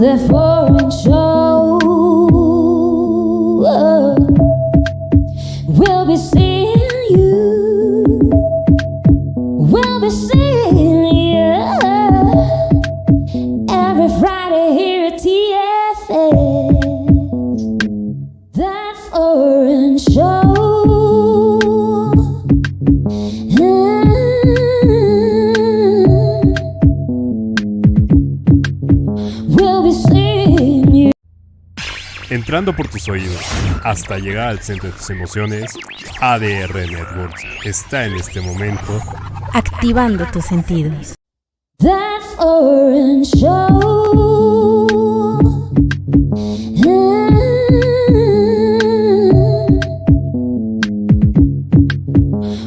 the foreign show. We'll be seeing you. We'll be seeing you every Friday here at TFS. That foreign show. We'll be seeing you. Entrando por tus oídos hasta llegar al centro de tus emociones, ADR Networks está en este momento activando tus sentidos. That foreign show.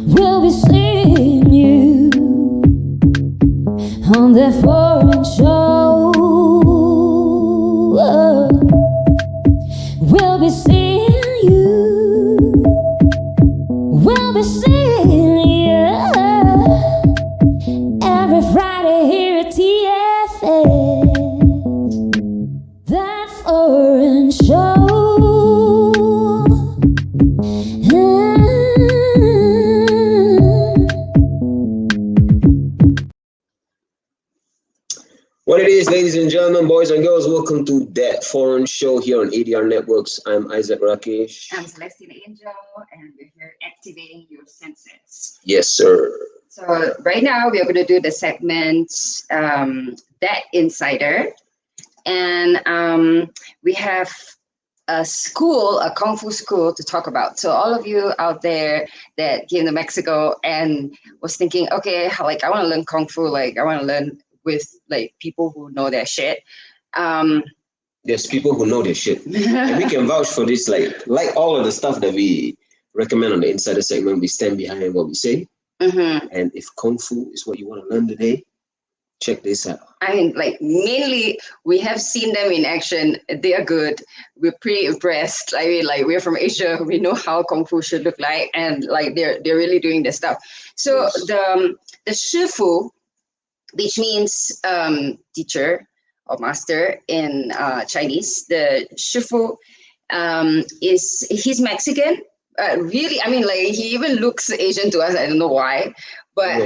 We'll be seeing you on that foreign show. We'll be seeing you. We'll be seeing you every Friday here at TFS. That foreign show. What it is, ladies and gentlemen, boys and girls, welcome to That Foreign Show here on ADR Networks. I'm Isaac Rakesh. I'm Celestine Angel, and we're here activating your senses. Yes, sir. So right now we're going to do the segment That Insider, and we have a school, a Kung Fu school to talk about. So all of you out there that came to Mexico and was thinking, okay, like I want to learn Kung Fu, like I want to learn with like people who know their shit. There's people who know their shit. And we can vouch for this, like all of the stuff that we recommend on the Insider segment, we stand behind what we say. Mm-hmm. And if Kung Fu is what you want to learn today, check this out. I mean, like mainly we have seen them in action. They are good. We're pretty impressed. I mean, like we're from Asia. We know how Kung Fu should look like, and like they're really doing their stuff. So Yes. the Shifu, which means teacher or master in Chinese. The Shifu he's Mexican. Really, I mean, like he even looks Asian to us. I don't know why, but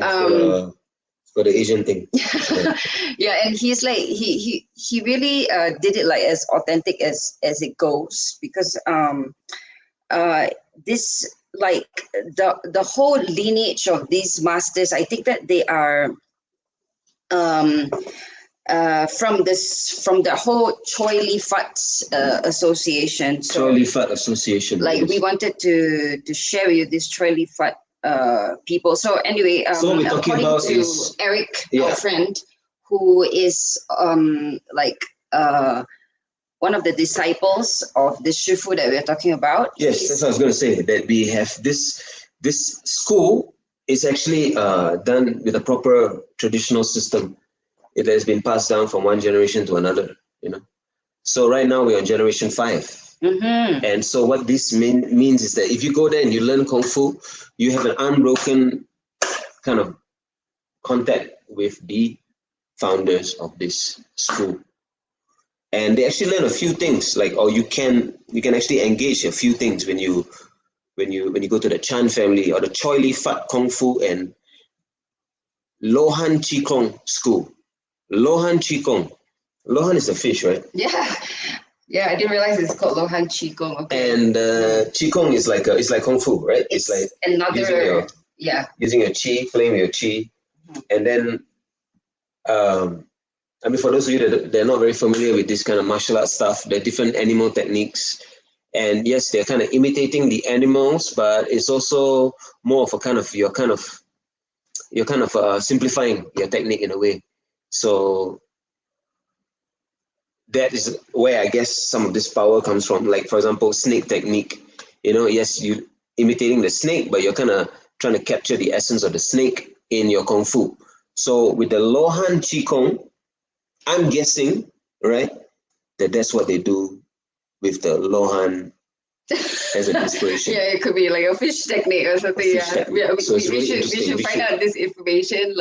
for the Asian thing. yeah, and he's like he really did it like as authentic as it goes, because this like the whole lineage of these masters, I think that they are from the whole Choi Li Fat Association. So, Choi Li Fat Association. like yes. we wanted to share with you this Choi Li Fat people. So anyway, So we're talking according about to is- Eric, Yeah. our friend, who is one of the disciples of the Shifu that we're talking about. Yes, that's what I was going to say, that we have this school is actually done with a proper traditional system. It has been passed down from one generation to another, So right now we're on generation 5. Mm-hmm. And so what this means is that if you go there and you learn Kung Fu, you have an unbroken kind of contact with the founders of this school. And they actually learn a few things, you can actually engage a few things when you go to the Chan family or the Choi Li Fat Kung Fu and Lohan Qigong school. Lohan Qigong. Lohan is a fish, right? Yeah, I didn't realize it's called Lohan Qigong. Okay. And Qigong is it's like Kung Fu, right? It's like another using your Qi, playing your Qi. Mm-hmm. And then I mean, for those of you that they're not very familiar with this kind of martial arts stuff, there are different animal techniques. And yes, they're kind of imitating the animals, but it's also more of a kind of, you're kind of simplifying your technique in a way. So that is where I guess some of this power comes from. Like, for example, snake technique. Yes, you imitating the snake, but you're kind of trying to capture the essence of the snake in your Kung Fu. So with the Lohan Qigong, I'm guessing, right, that's what they do with the Lohan as an inspiration. Yeah, it could be like a fish technique or something. Fish Yeah, technique. yeah. So it's really We interesting. should We find should- out this information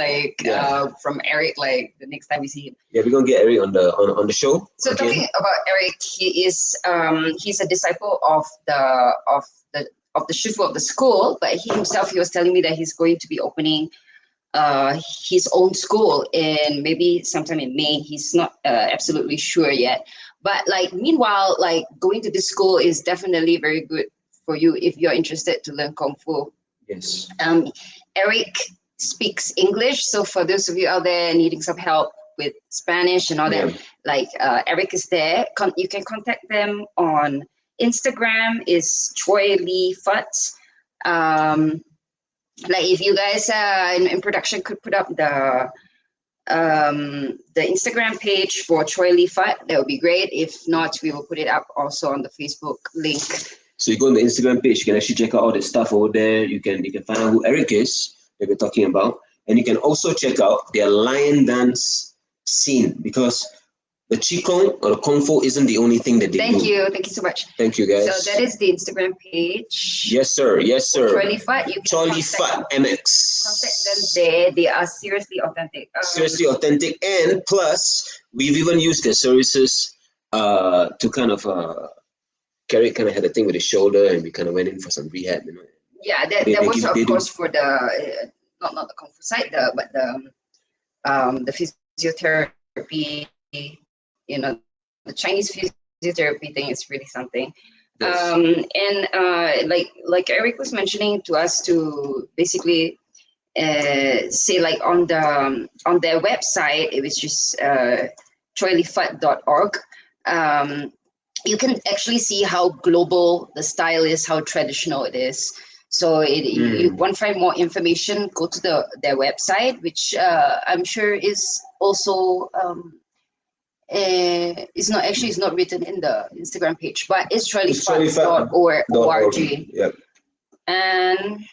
from Eric like the next time we see him. Yeah, we're gonna get Eric on the show. So again. talking about Eric, he's a disciple of the Shifu of the school, but he was telling me that he's going to be opening his own school in maybe sometime in May. He's not absolutely sure yet. But like meanwhile, like going to this school is definitely very good for you if you're interested to learn Kung Fu. Yes. Eric speaks English, so for those of you out there needing some help with Spanish and all that, Eric is there. You can contact them on Instagram. Is Choi Lee Fut. Like if you guys in production could put up the Instagram page for Choi Lee Fut, that would be great. If not, we will put it up also on the Facebook link. So you go on the Instagram page, you can actually check out all the stuff over there. You can find out who Eric is that we're talking about, and you can also check out their lion dance scene, because the Qigong or the Kung Fu isn't the only thing that they do. Thank you so much. Thank you, guys. So that is the Instagram page. Yes, sir. Yes, sir. Choi Lee Fut. You can Choi Lee contact Fut MX. them there. They are seriously authentic. Seriously authentic, and plus we've even used their services to kind of Carrick kind of had a thing with his shoulder, and we kind of went in for some rehab, you know. Yeah, that was of course for the not the Kung Fu side, but the physiotherapy. You know, the Chinese physiotherapy thing is really something. Yes. And like Eric was mentioning to us, to basically say like on their website, which is choilifut.org, you can actually see how global the style is, how traditional it is. So you want to find more information, go to their website, which I'm sure is also it's not written in the Instagram page, but it's choilifut.org. Yep. And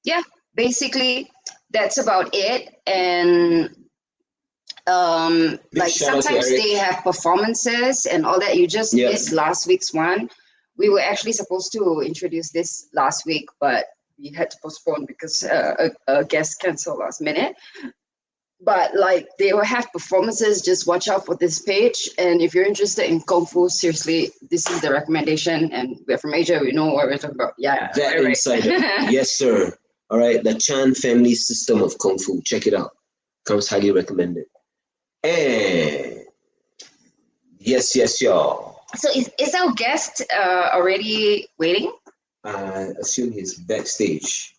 yeah, basically that's about it. And like sometimes they have performances and all that. You just missed last week's one. We were actually supposed to introduce this last week, but we had to postpone because a guest canceled last minute. But like they will have performances. Just watch out for this page. And if you're interested in Kung Fu, seriously, this is the recommendation. And we're from Asia, we know what we're talking about. Yeah, that insider. Yes, sir. All right, the Chan family system of Kung Fu. Check it out. Comes highly recommended. And yes, y'all. So is our guest already waiting? I assume he's backstage.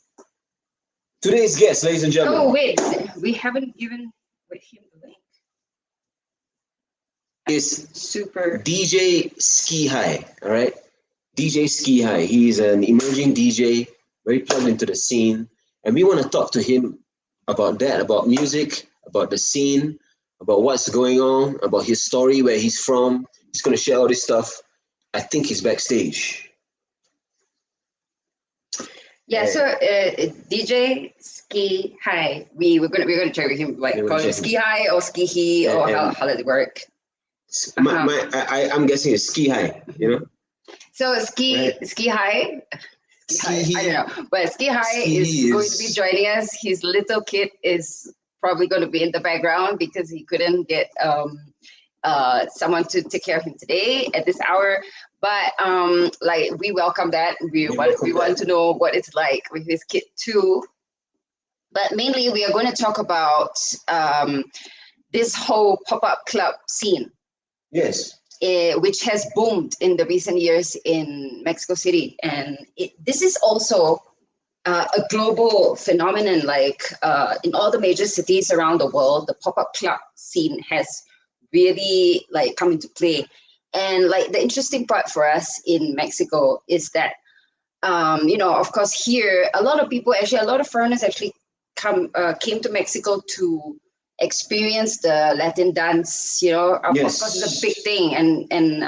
Today's guest, ladies and gentlemen. Oh wait, we haven't given him the link. Is Super DJ Ski High. All right, DJ Ski High. He's an emerging DJ, very plugged into the scene, and we want to talk to him about that, about music, about the scene, about what's going on, about his story, where he's from. He's going to share all this stuff. I think he's backstage. Yeah, so DJ Ski High. We're gonna check with him, like call him Ski High or Ski He, or how does it work? I'm guessing it's Ski High, you know. So Ski High. I don't know, but Ski High is going to be joining us. His little kid is probably going to be in the background because he couldn't get someone to take care of him today at this hour. But like we welcome that. We want to know what it's like with his kid too. But mainly we are going to talk about this whole pop-up club scene. Yes. Which has boomed in the recent years in Mexico City. And this is also a global phenomenon. Like in all the major cities around the world, the pop-up club scene has really like come into play. And like the interesting part for us in Mexico is that, you know, of course here, a lot of foreigners actually came to Mexico to experience the Latin dance, you know, of course it's a big thing. And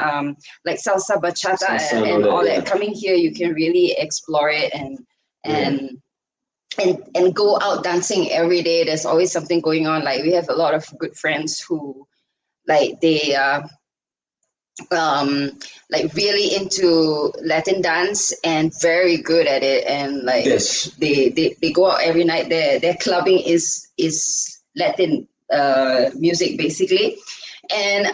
like salsa, bachata and all that. Coming here, you can really explore it and go out dancing every day. There's always something going on. Like we have a lot of good friends who like they like really into Latin dance and very good at it. And like Yes. they go out every night. Their clubbing is Latin music basically. And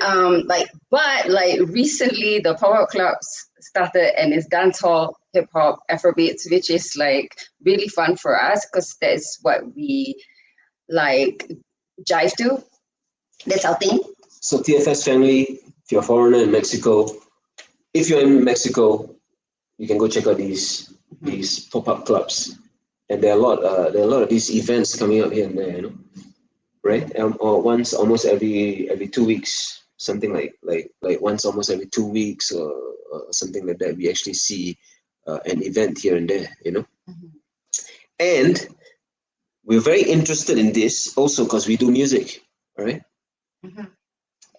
but recently the pop-up clubs started, and it's dance hall, hip hop, Afrobeats, which is like really fun for us because that's what we like jive to. That's our thing. So TFS family, if you're a foreigner in Mexico, if you're in Mexico, you can go check out these pop-up clubs, and there are a lot of these events coming up here and there, you know, right? Or once almost every 2 weeks, something like once almost every 2 weeks or something like that. We actually see an event here and there, you know, and we're very interested in this also because we do music, all right?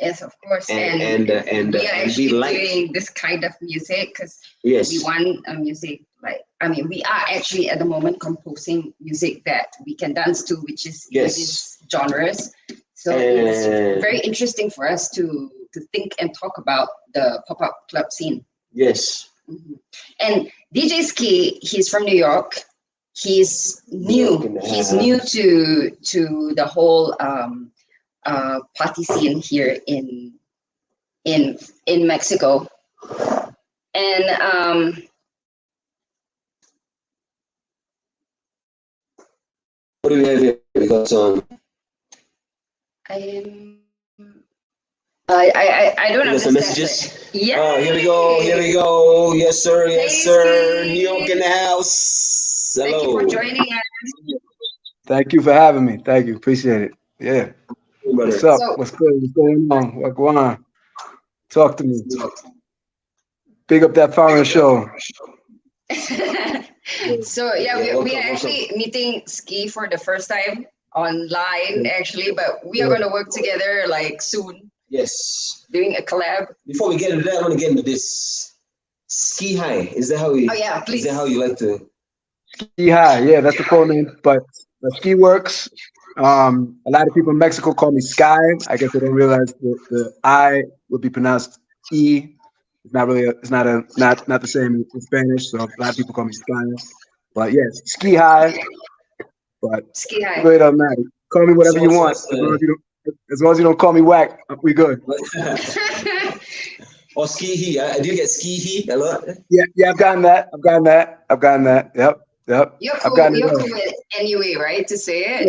Yes, of course. And we are actually we like doing this kind of music because yes, we want music. Like, I mean, we are actually at the moment composing music that we can dance to, which is in Yes. these genres. So it's very interesting for us to think and talk about the pop-up club scene. yes, And DJ Ski, he's from New York. He's new. He's new to the whole party scene here in Mexico. And what do we have here? We got some. I don't We got some understand. messages. Yeah. Oh, here we go. Here we go. Yes, sir. Yes, Hey, sir. Steve. New York in the house. Thank you Hello. for joining us. Thank you for having me. Thank you. Appreciate it. Yeah. Brother. What's up? So- What's good? What's going on? What's going on? Talk to me. Big up that foreign show. So yeah, we welcome, are actually meeting Ski for the first time online actually, but we are going to work together like soon, Yes. doing a collab. Before we get into that, I want to get into this. Ski high. Is that how we? Oh yeah, please. Is that how you like to? Ski High. Yeah, that's the full name. But Ski works. A lot of people in Mexico call me Sky. I guess they don't realize the I would be pronounced E. It's not really. It's not the same in Spanish. So a lot of people call me Sky. But yes, Ski High. But Ski High. it really doesn't matter. Call me whatever So you want. As long as you don't call me whack, we good. Or ski he? Do you get ski he a lot? Yeah, I've gotten that. Yep. You're I've cool. gotten You're it. cool with it anyway, right? To say it.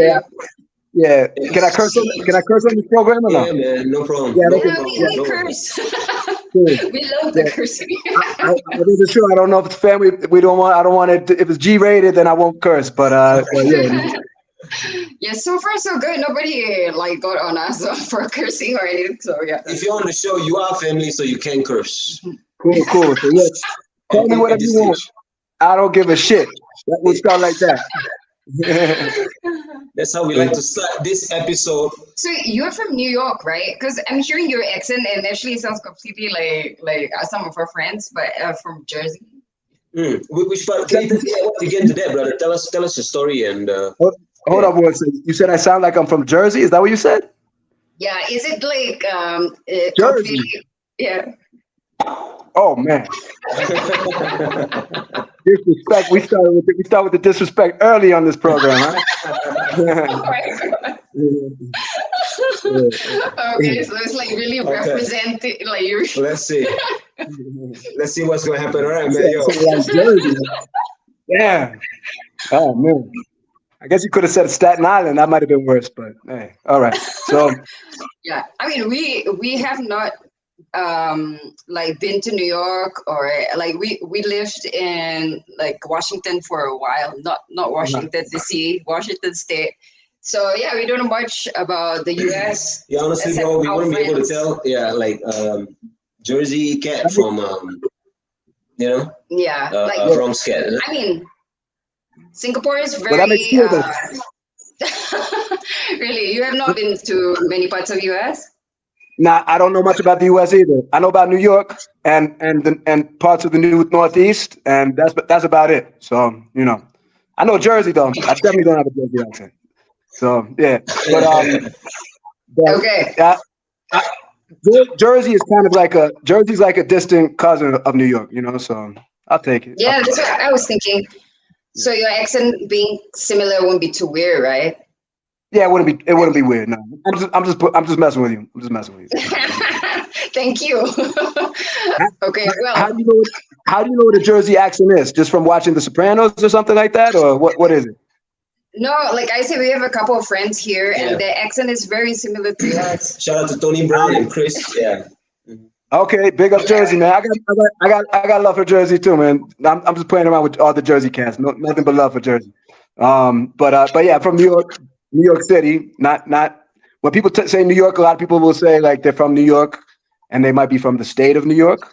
Yeah. Can I curse on this program or Yeah, no? man. No problem. Yeah, no Yeah, problem. we No curse. Cool. We love the Yeah. cursing. I wasn't sure. I don't know if it's family. I don't want it. If it's G-rated, then I won't curse. But yeah. Yeah, so far so good. Nobody like got on us for cursing or anything. So yeah. If you're on the show, you are family, so you can curse. Cool. So yeah, call me whatever you want. I don't give a shit. That would start like that. That's how we like to start this episode. So you're from New York, right? Because I'm hearing your accent, and actually it sounds completely like some of our friends, but from Jersey. Which part? Can you get into that, brother? Tell us your story and. Hold up one second. You said I sound like I'm from Jersey? Is that what you said? Yeah, is it like Jersey? Yeah. Oh man. Disrespect. We start with the disrespect early on this program, huh? Okay, so it's like really representing like you. Let's see. Let's see what's gonna happen. All right, man. Yo. Like Jersey. Yeah. Oh man. I guess you could have said Staten Island. That might have been worse, but hey, all right. So yeah, I mean, we have not like been to New York or like we lived in like Washington for a while, not Washington DC, Washington State. So yeah, we don't know much about the US. Yeah, honestly, bro, we wouldn't be able to tell. Yeah, like Jersey cat from you know. Yeah, Bronx cat. I mean, Singapore is very. Well, that makes sense. Really, you have not been to many parts of US? Nah, I don't know much about the U.S. either. I know about New York and parts of the new Northeast, and that's about it. So I know Jersey though. I definitely don't have a Jersey accent. So yeah, but Okay. Jersey is kind of like Jersey's like a distant cousin of New York, you know. So I'll take it. Yeah, that's what I was thinking. So your accent being similar wouldn't be too weird, right? Yeah, it wouldn't be weird. No, I'm just messing with you. I'm just messing with you. Thank you. Okay, well, How do you know what a Jersey accent is? Just from watching The Sopranos or something like that, or what is it? no, like I said, we have a couple of friends here, and their accent is very similar to us. Shout out to Tony Brown and Chris. Yeah. Okay, big up Jersey, man. I got love for Jersey too, man. I'm just playing around with all the Jersey cats. Nothing but love for Jersey. But yeah, from New York City. Not when people say New York, a lot of people will say like they're from New York, and they might be from the state of New York,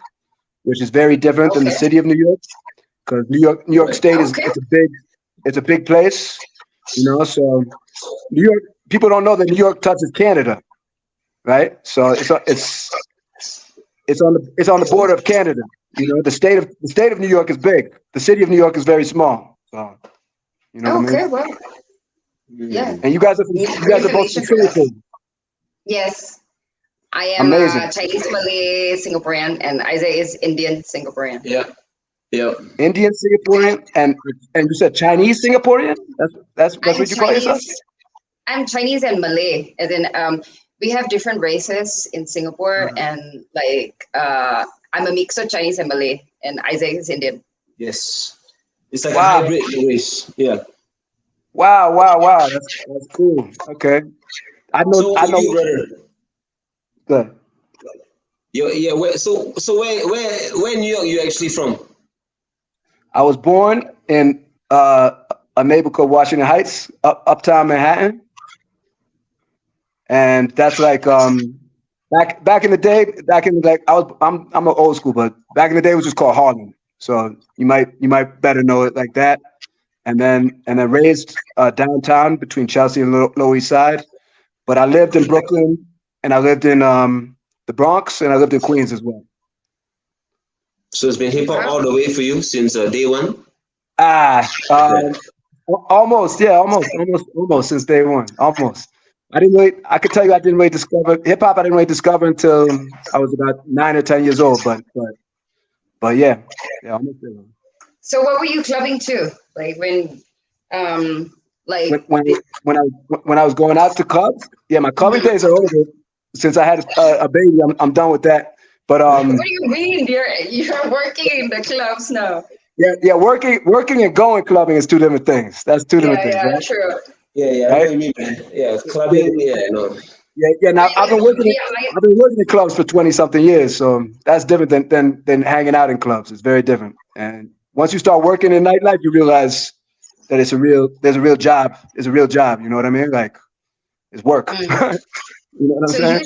which is very different than the city of New York, because New York State is it's a big place, you know. So New York people don't know that New York touches Canada, right? So it's on the border of Canada. You know, the state of New York is big. The city of New York is very small. So you know what I mean? Well, yeah. And you guys are both from Singapore. Yes, I am Chinese, Malay, Singaporean, and Isaac is Indian, Singaporean. Yeah. Indian Singaporean, and you said Chinese Singaporean. That's what you call yourself. I'm Chinese and Malay, and then we have different races in Singapore, and like I'm a mix of Chinese and Malay, and Isaac is Indian. Yes, it's like a hybrid race. Yeah. Wow. That's cool. Okay. I know. Brother. Good. Yeah. Where in New York you actually from? I was born in a neighborhood called Washington Heights, uptown Manhattan, and that's like back in the day. I'm an old school, but back in the day it was just called Harlem. So you might better know it like that. And then raised downtown between Chelsea and Lower East Side. But I lived in Brooklyn, and I lived in the Bronx, and I lived in Queens as well. So it's been hip hop all the way for you since day one? Almost since day one. Almost. I could tell you I didn't really discover hip hop. I didn't really discover until I was about 9 or 10 years old. But yeah, almost there. So what were you clubbing to? Like when when I was going out to clubs? Yeah, my clubbing days are over. Since I had a baby, I'm done with that. But what do you mean? You're working in the clubs now? Yeah. Working and going clubbing is two different things. That's two different things. Yeah, right? True. Yeah. Right? I know what you mean, man. Yeah, clubbing. Yeah, no. Yeah. Now I've been working in clubs for 20 something years, so that's different than hanging out in clubs. It's very different. And once you start working in nightlife, you realize that there's a real job. It's a real job. You know what I mean? Like it's work. You know what I'm saying?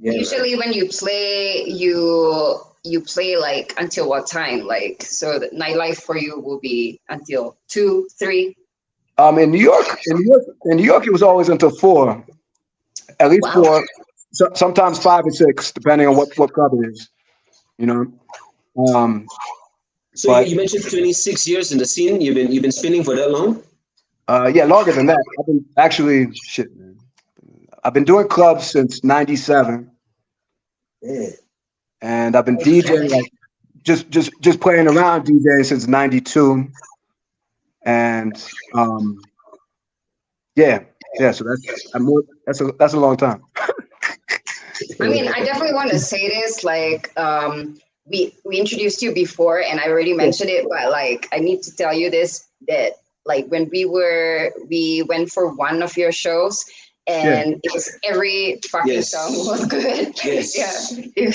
Usually when you play, you play like until what time? Like, so the nightlife for you will be until 2, 3. In New York, it was always until 4, at least 4. So, sometimes 5 or 6, depending on what club it is. You know. So you mentioned 26 years in the scene. You've been spinning for that long? Yeah, longer than that. I've been man. I've been doing clubs since '97. Yeah. And I've been DJing, like just playing around DJing since '92. And so that's a long time. I mean, I definitely want to say this, like we introduced you before and I already mentioned it, but like I need to tell you this, that like when we went for one of your shows and it was every fucking song was good. Yes. Yeah. It was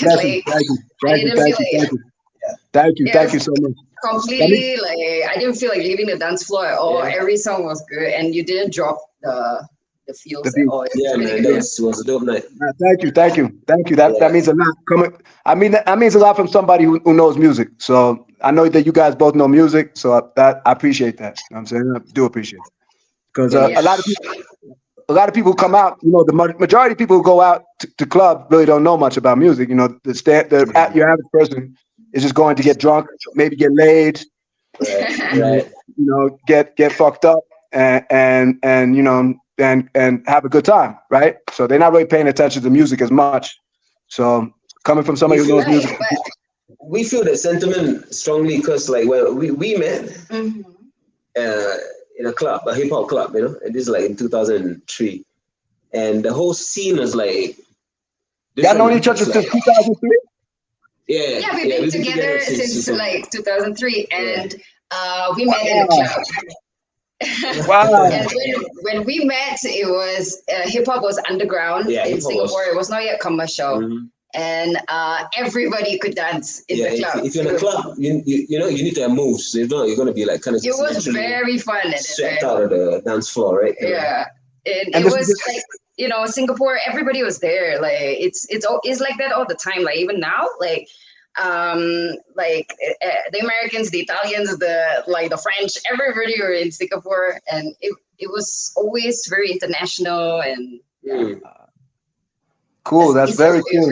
Thank you so much. Completely, like I didn't feel like leaving the dance floor at all. Every song was good, and you didn't drop the feels at all. Yeah, man, that was a dope night. Thank you. That means a lot. That means a lot from somebody who knows music. So I know that you guys both know music, so I appreciate that. You know what I'm saying, I do appreciate it because a lot of people come out. You know, the majority of people who go out to club really don't know much about music. You know, your average person is just going to get drunk, maybe get laid, right. You know, get fucked up, and you know, and have a good time, right? So they're not really paying attention to music as much. So coming from somebody who knows music, We feel that sentiment strongly because, like, when we met in a club, a hip hop club, and this is like in 2003, and the whole scene was like. Y'all known each other since 2003. Yeah, we've been together since like 2003, and we met in a club. Wow. And when we met, it was hip hop was underground in Singapore. It was not yet commercial, and everybody could dance in the club. If you're in a club, you need to have moves. So you're gonna be like kind of. It was very fun. Swept out of the dance floor, right? Yeah, and it was like Singapore. Everybody was there. Like it's like that all the time. Like even now, like the Americans, the Italians, the French, everybody were in Singapore, and it was always very international and cool. That's very cool.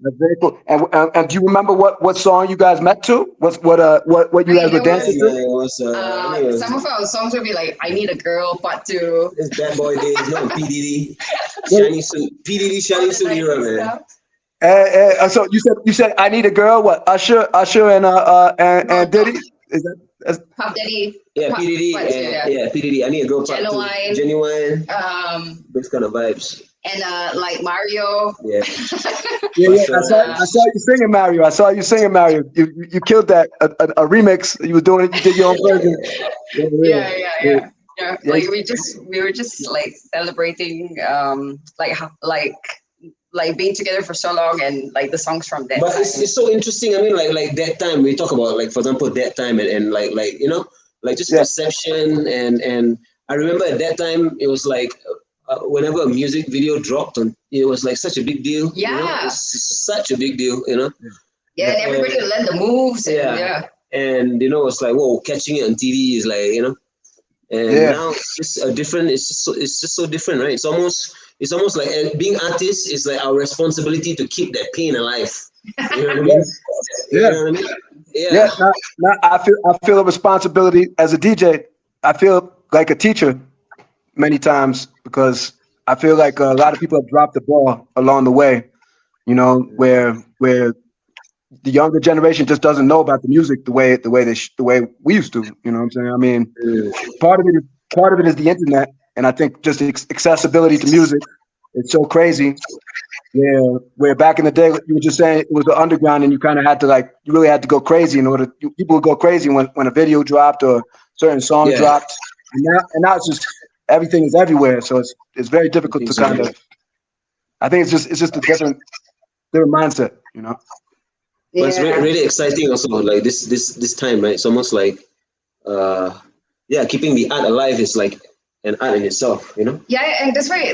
That's very cool. And do you remember what song you guys met to? What you guys were dancing to? Some of our songs would be like "I Need a Girl" Part 2. It's Bad Boy Days, no PDD, Shiny Suit, PDD, Shiny Suit era, man. So you said I Need a Girl. What Usher and Diddy? Is that Pop Daddy? Yeah, PDD. Yeah, PDD. I Need a Girl. Genuine. Those kind of vibes. And like Mario. Yeah. I saw you singing Mario. You killed that a remix. You were doing it. You did your own version. Yeah. Like we were just like celebrating like being together for so long and like the songs from that. But time. it's so interesting. I mean, like that time we talk about, like, for example, that time and like just perception and I remember at that time it was like whenever a music video dropped, it was like such a big deal. Yeah, it's such a big deal. Yeah, and everybody would learn the moves. And it's like, whoa, catching it on TV is like and now it's just a different. It's just so different, right? It's almost like being artists is like our responsibility to keep that pain alive. You know what I mean? You know what I mean? Yeah. I feel a responsibility as a DJ. I feel like a teacher many times because I feel like a lot of people have dropped the ball along the way. Where the younger generation just doesn't know about the music the way we used to. You know what I'm saying? I mean, part of it is the internet. And I think just accessibility to music is so crazy. Where back in the day, you were just saying it was the underground, and you kind of had to you really had to go crazy in order. People would go crazy when a video dropped or a certain song dropped. And now it's just everything is everywhere, so it's very difficult to kind of. I think it's just a different mindset, But it's really exciting also. Like this time, right? It's almost like, keeping the art alive is like an art in itself, Yeah, and that's why,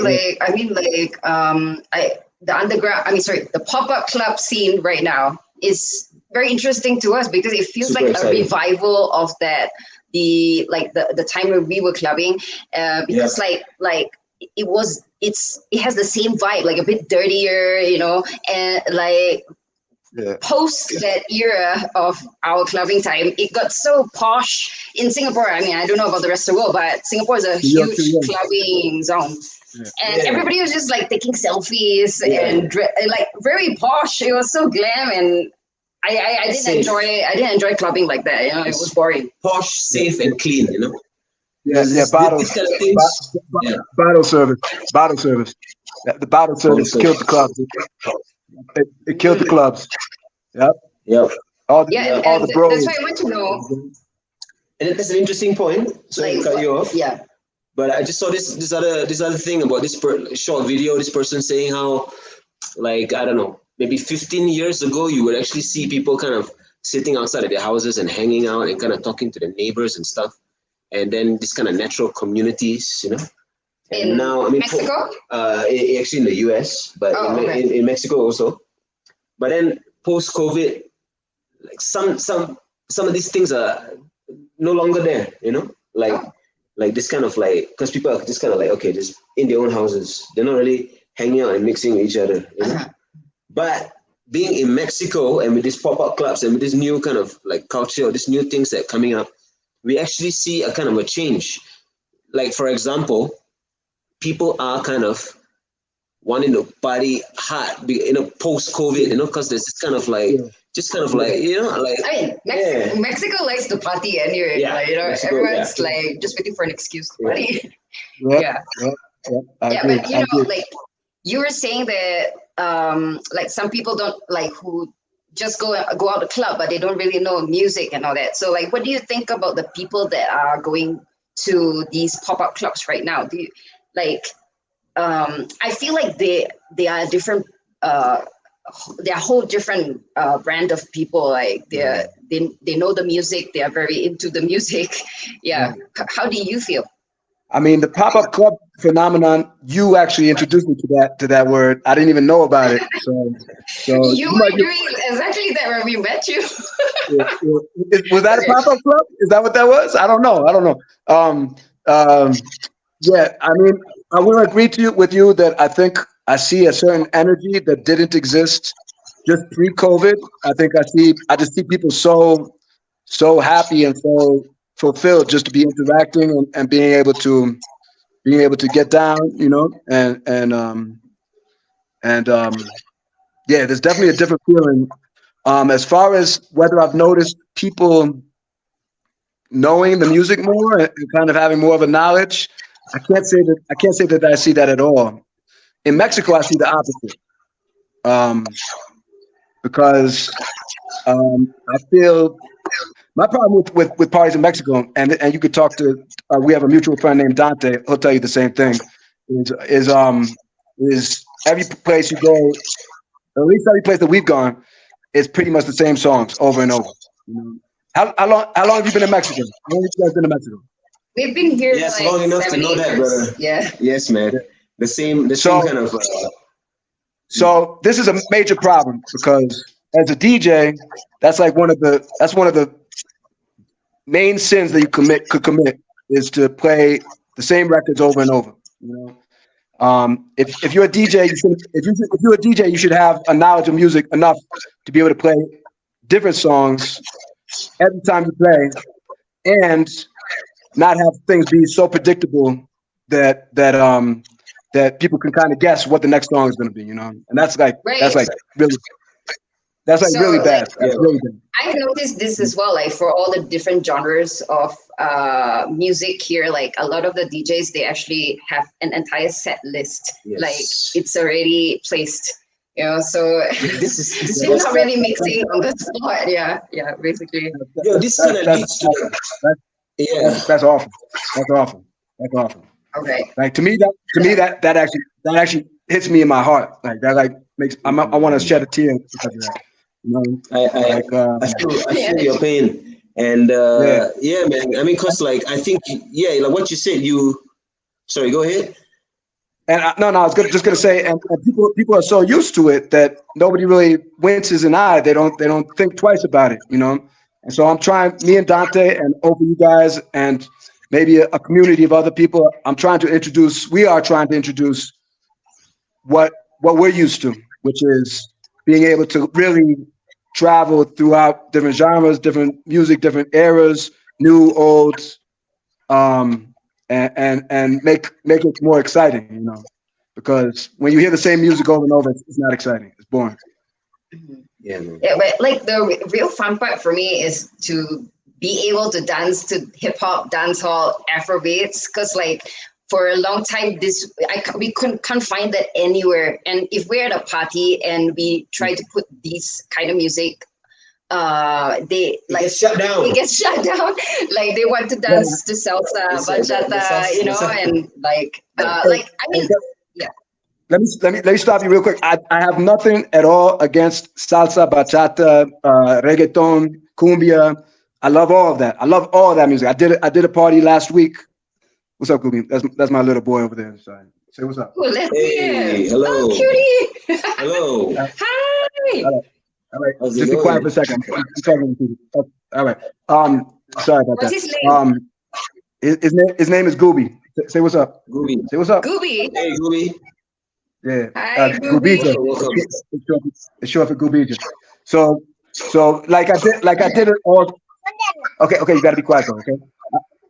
the pop-up club scene right now is very interesting to us because it feels Super like exciting. a revival of that, the time when we were clubbing, because it has the same vibe, like a bit dirtier, and like. Yeah. Post that era of our clubbing time, it got so posh in Singapore. I mean, I don't know about the rest of the world, but Singapore is a huge clubbing zone. And everybody was just like taking selfies and like very posh. It was so glam, and I didn't enjoy clubbing like that. It was boring. Posh, safe, and clean. Bottle service. The bottle service killed the clubs. It killed the clubs. Yep. All the bros. That's why I want to know. And that's an interesting point. Sorry to cut you off. Yeah. But I just saw this other thing about this short video. This person saying how, like, I don't know, maybe 15 years ago, you would actually see people kind of sitting outside of their houses and hanging out and kind of talking to the neighbors and stuff. And then this kind of natural communities, And in now, I mean, Mexico? Actually in the US, but in Mexico also. But then post-COVID, like some of these things are no longer there, like this kind of like, because people are just kind of like, okay, just in their own houses. They're not really hanging out and mixing with each other. But being in Mexico and with these pop-up clubs and with this new kind of like culture or these new things that are coming up, we actually see a kind of a change. Like, for example, people are kind of wanting to party hard, post-COVID, because there's this kind of like, just kind of like, like. I mean, Mexico likes to party anyway. Yeah, like, Mexico, everyone's like just waiting for an excuse to party. Yeah. I agree. But like you were saying that, like some people don't like who just go out to club, but they don't really know music and all that. So like, what do you think about the people that are going to these pop-up clubs right now? Do you like? I feel like they are different. They're a whole different brand of people. Like they know the music. They are very into the music. Yeah. How do you feel? I mean, the pop-up club phenomenon, you actually introduced me to that word. I didn't even know about it. So you were doing exactly that when we met you. Was that a pop-up club? Is that what that was? I don't know. Yeah, I mean, I will agree with you that I think I see a certain energy that didn't exist just pre-COVID. I just see people so happy and so fulfilled just to be interacting and being able to get down, yeah, there's definitely a different feeling. As far as whether I've noticed people knowing the music more and kind of having more of a knowledge, I can't say that I see that at all. In Mexico, I see the opposite. Because I feel my problem with parties in Mexico, and you could talk to, we have a mutual friend named Dante. He'll tell you the same thing. Is every place you go, or at least every place that we've gone, is pretty much the same songs over and over. How long have you been in Mexico? How long have you guys been in Mexico? We've been here like long enough to know that, brother. Yeah. Yes, man. The same kind of. So this is a major problem because as a DJ, that's one of the main sins that you could commit is to play the same records over and over. If you're a DJ, you should have a knowledge of music enough to be able to play different songs every time you play, and not have things be so predictable that people can kind of guess what the next song is going to be, and that's really bad. That's really bad. I've noticed this as well, like for all the different genres of music here, like a lot of the DJs, they actually have an entire set list. Yes. Like it's already placed, so this is they're not really mixing on the spot. Yeah, basically. This kind of leads to that's awful. Okay. Like to me that actually hits me in my heart. Like that makes I want to shed a tear because of that. I feel your pain, and man. I mean, cause like I think like what you said. Sorry, go ahead. And I was just gonna say, and people are so used to it that nobody really winces an eye. They don't think twice about it, And so I'm trying, me and Dante, and over you guys, and maybe a community of other people. We are trying to introduce what we're used to, which is being able to really travel throughout different genres, different music, different eras, new, old, and make it more exciting, because when you hear the same music over and over, it's not exciting. It's boring. Yeah, but like the real fun part for me is to be able to dance to hip hop, dancehall, Afrobeats, because like for a long time we can't find that anywhere. And if we're at a party and we try to put these kind of music, they like get shut down. It gets shut down. Like they want to dance to salsa, bachata, and like I mean. Let me stop you real quick. I have nothing at all against salsa, bachata, reggaeton, cumbia. I love all of that. I love all of that music. I did a party last week. What's up, Kubi? That's my little boy over there. Sorry. Say what's up. Oh, hey, hello. Oh, cutie. Hello. Hi. All right. Just be quiet for a second. All right. Sorry about What's that. His name? His name is Gooby. Say what's up. Gooby. Say what's up. Gooby. Hey, Gooby. Yeah. Hi, Gooby. It's short for Goobija. So like I did it all. Okay, you gotta be quiet though, okay?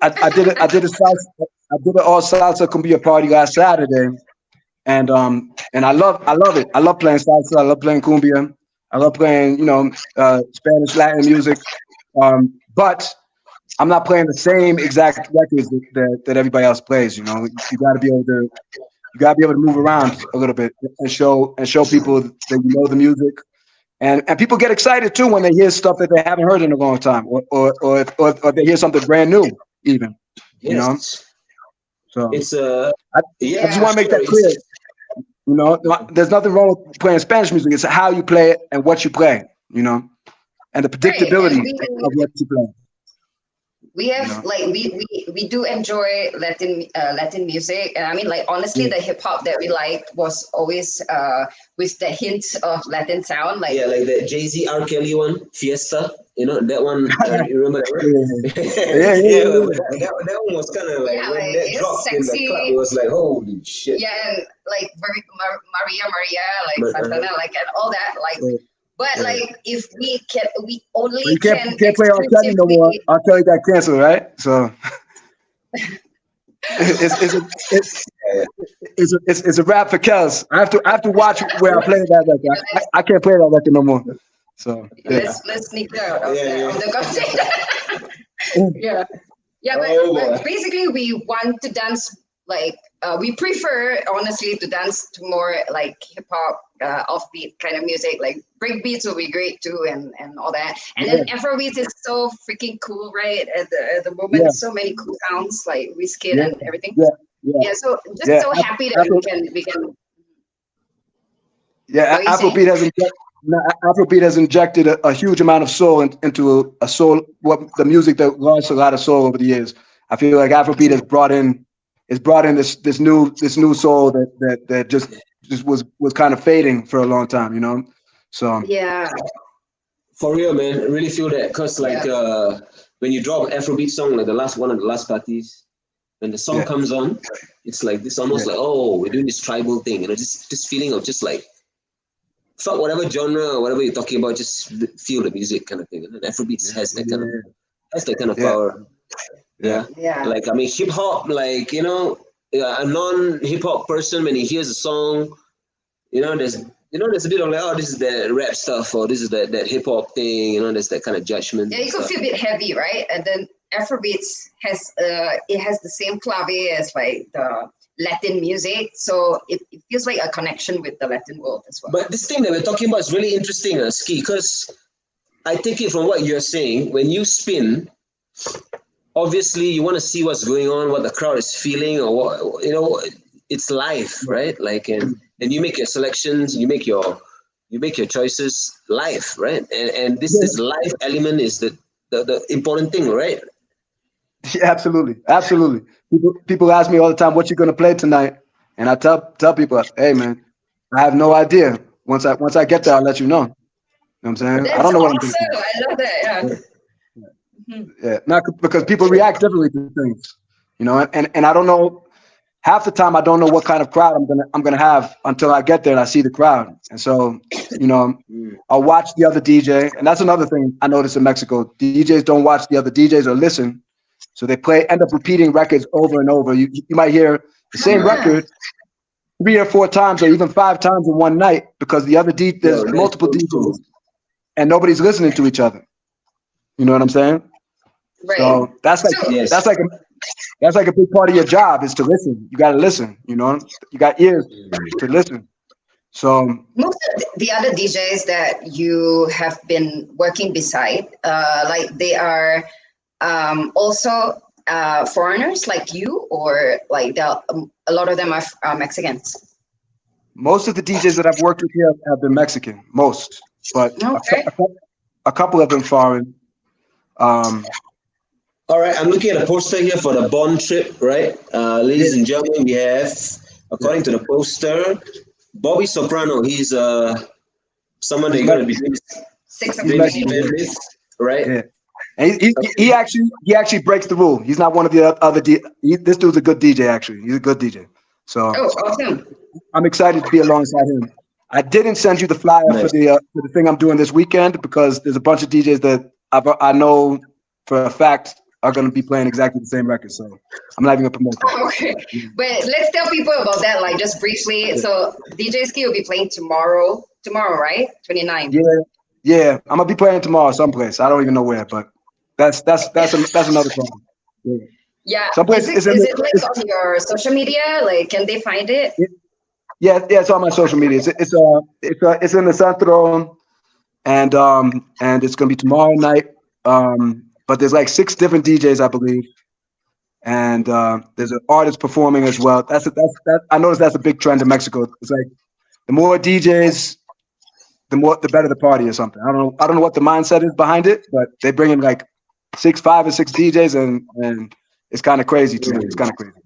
I did an all salsa cumbia party last Saturday, and I love it. I love playing salsa. I love playing cumbia. I love playing, Spanish Latin music. But I'm not playing the same exact records that everybody else plays. You know, you got to be able to move around a little bit and show people that you know the music. And people get excited too when they hear stuff that they haven't heard in a long time, or they hear something brand new, even. You know. So It's I just want to make that clear. You know, there's nothing wrong with playing Spanish music. It's how you play it and what you play. You know, and the predictability of what you play. We have we do enjoy Latin music, and I mean, like, honestly, the hip hop that we liked was always with the hints of Latin sound, like like the Jay-Z R. Kelly one, Fiesta. You know that one. You remember that one? That one was kind of like when that dropped sexy. In the club. It was like, holy shit. Yeah, and like Maria, like Santana, like, and all that, like. But like, if we only you can't play R. Kelly no more. R. Kelly got canceled, right? So it's a wrap for Kels. I have to watch where I play that record. I can't play that record no more. So let's sneak out of the conversation. But basically, we want to dance like we prefer, honestly, to dance to more like hip hop, offbeat kind of music. Like break beats will be great too, and all that. And then Afrobeats is so freaking cool, right? At the moment, so many cool sounds like Wizkid and everything. So just so happy that we can. Yeah, Afrobeat has injected a huge amount of soul into a soul. The music that lost a lot of soul over the years. I feel like Afrobeat has brought in this new soul that just was kind of fading for a long time, you know. So for real, man, I really feel that, because like when you drop an Afrobeat song, like the last one of the last parties, when the song comes on, it's like this almost like, oh, we're doing this tribal thing, you know, this feeling of just like, fuck whatever genre or whatever you're talking about, just feel the music kind of thing. And Afrobeats has that kind of power. Like, I mean, hip hop, like, you know, a non-hip hop person, when he hears a song, there's a bit of like, oh, this is the rap stuff, or this is that hip hop thing, there's that kind of judgment. Yeah, you could feel a bit heavy, right? And then Afrobeats has the same clave as like the Latin music, so it feels like a connection with the Latin world as well. But this thing that we're talking about is really interesting, Ski, because I take it from what you're saying. When you spin, obviously you want to see what's going on, what the crowd is feeling, or what, it's live, right? Like, and you make your selections, you make your choices live, right? And this live element is the important thing, right? Yeah, absolutely. People ask me all the time, what you gonna play tonight? And I tell people, hey man, I have no idea. Once I get there, I'll let you know. You know what I'm saying? That's I don't know what awesome. I'm thinking. I love that. Yeah, not because people react differently to things, and I don't know. Half the time I don't know what kind of crowd I'm gonna have until I get there and I see the crowd. And so, I'll watch the other DJ, and that's another thing I noticed in Mexico. DJs don't watch the other DJs or listen, so they end up repeating records over and over. You might hear the same record 3 or 4 times, or even 5 times in one night, because there's multiple DJs, and nobody's listening to each other. You know what I'm saying? Right. So that's like a big part of your job, is to listen. You got to listen. You got ears to listen. So most of the other DJs that you have been working beside, like they are also foreigners like you, or like a lot of them are Mexicans? Most of the DJs that I've worked with here have been Mexican, but a couple have been foreign. All right, I'm looking at a poster here for the Bond trip, right? Ladies and gentlemen, we have, according to the poster, Bobby Soprano. He's someone they're going to be doing with, right? Yeah. And he actually breaks the rule. He's not one of the other this dude's a good DJ, actually. He's a good DJ. So awesome. I'm excited to be alongside him. I didn't send you the flyer for the thing I'm doing this weekend, because there's a bunch of DJs that I know for a fact are going to be playing exactly the same record. So I'm not even going to promote that. Okay, but let's tell people about that, like just briefly. So DJ Ski will be playing tomorrow, right? 29th. Yeah. I'm going to be playing tomorrow someplace. I don't even know where, but that's another problem. Yeah. Someplace Is it like on your social media? Like, can they find it? Yeah, it's on my social media. It's in the Centro, and it's gonna be tomorrow night. But there's like 6 different DJs, I believe, and there's an artist performing as well. I noticed that's a big trend in Mexico. It's like the more DJs, the better the party or something. I don't know what the mindset is behind it, but they bring in like 5 or 6 DJs, and it's kind of crazy to me. It's kind of crazy.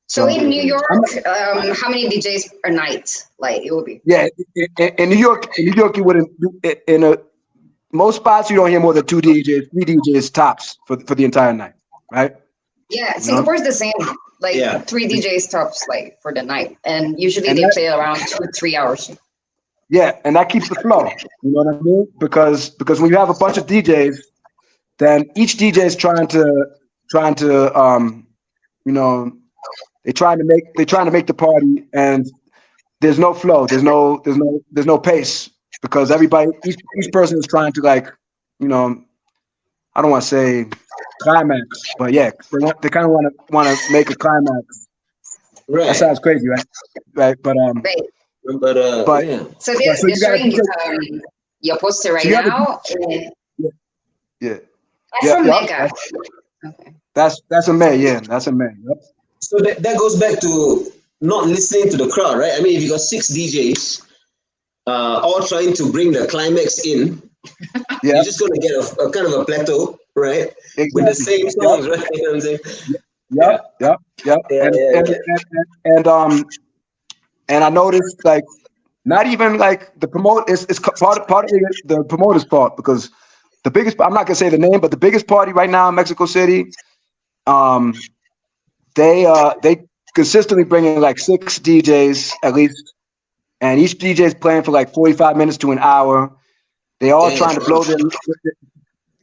So in New York, how many DJs per night? Like it will be? Yeah, in New York, you wouldn't. Most spots you don't hear more than 3 DJs tops for the entire night, right? Yeah, Singapore's the same. Like 3 DJs tops, like for the night, and usually they play around 2-3 hours. Yeah, and that keeps the flow. You know what I mean? Because when you have a bunch of DJs, then each DJ is trying to they're trying to make the party, and there's no flow, there's no pace, because each person is trying to, like, I don't want to say climax, but yeah, they kind of want to make a climax. Right. That sounds crazy, right? Right, but yeah. So they're showing your poster right now. Yeah. That's from Mega. Okay. That's a May, yeah. That's a May. Yep. So that goes back to not listening to the crowd, right? I mean, if you got 6 DJs all trying to bring the climax in, you're just going to get a kind of a plateau, right? Exactly. With the same songs, right? You know what I'm saying? Yep. And I noticed, like, not even like the promote is part of the promoter's fault, because the biggest, I'm not gonna say the name, but the biggest party right now in Mexico City, they consistently bring in like 6 DJs at least, and each DJ is playing for like 45 minutes to an hour. They all trying to blow their,